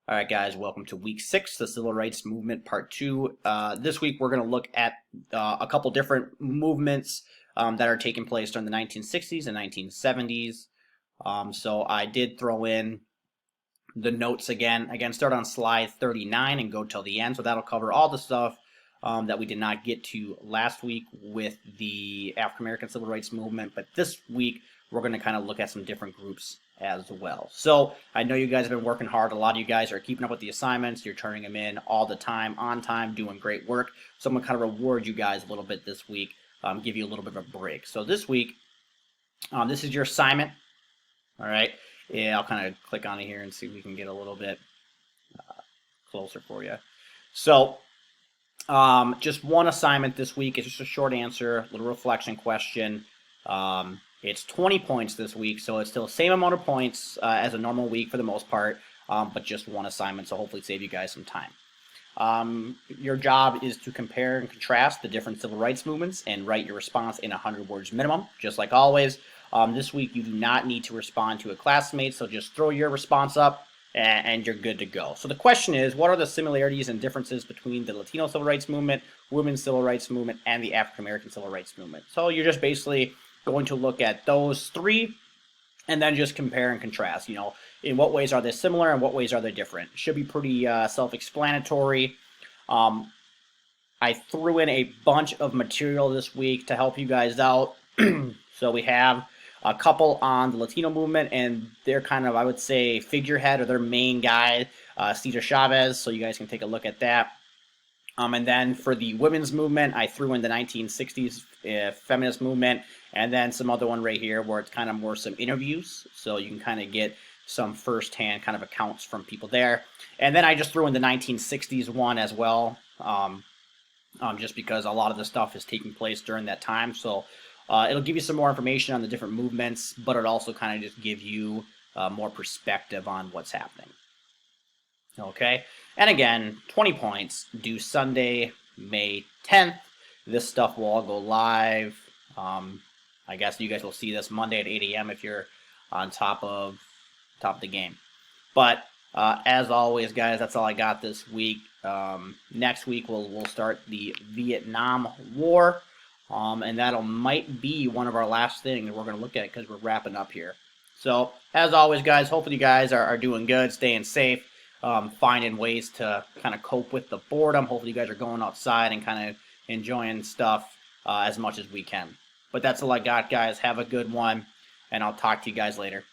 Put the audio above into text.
All right, guys, welcome to week 6, the Civil Rights Movement, part 2. This week, we're going to look at a couple different movements that are taking place during the 1960s and 1970s. So I did throw in the notes again. Again, start on slide 39 and go till the end. So that'll cover all the stuff that we did not get to last week with the African American Civil Rights Movement. But this week, we're going to kind of look at some different groups as well. So I know you guys have been working hard. A lot of you guys are keeping up with the assignments. You're turning them in all the time, on time, doing great work. So I'm going to kind of reward you guys a little bit this week, give you a little bit of a break. So this week, this is your assignment. All right. Yeah, I'll kind of click on it here and see if we can get a little bit closer for you. So just one assignment this week. It's just a short answer, little reflection question. It's 20 points this week, so it's still the same amount of points as a normal week for the most part, but just one assignment, so hopefully save you guys some time. Your job is to compare and contrast the different civil rights movements and write your response in 100 words minimum, just like always. This week, you do not need to respond to a classmate, so just throw your response up and you're good to go. So the question is, what are the similarities and differences between the Latino civil rights movement, women's civil rights movement, and the African American civil rights movement? So you're just basically going to look at those three and then just compare and contrast. You know, in what ways are they similar and what ways are they different? Should be pretty self-explanatory. I threw in a bunch of material this week to help you guys out. So we have a couple on the Latino movement, and they're kind of, I would say, figurehead or their main guy, Cesar Chavez. So you guys can take a look at that. And then for the women's movement, I threw in the 1960s feminist movement, and then some other one right here where it's kind of more some interviews, so you can kind of get some firsthand kind of accounts from people there. And then I just threw in the 1960s one as well, just because a lot of the stuff is taking place during that time. So it'll give you some more information on the different movements, but it'll also kind of just give you more perspective on what's happening. Okay, and again, 20 points, due Sunday, May 10th. This stuff will all go live. I guess you guys will see this Monday at 8 a.m. if you're on top of the game. But as always, guys, that's all I got this week. Next week we'll start the Vietnam War, and that'll might be one of our last things we're going to look at because we're wrapping up here. So as always, guys, hopefully you guys are doing good, staying safe. Finding ways to kind of cope with the boredom. Hopefully you guys are going outside and kind of enjoying stuff as much as we can. But that's all I got, guys. Have a good one, and I'll talk to you guys later.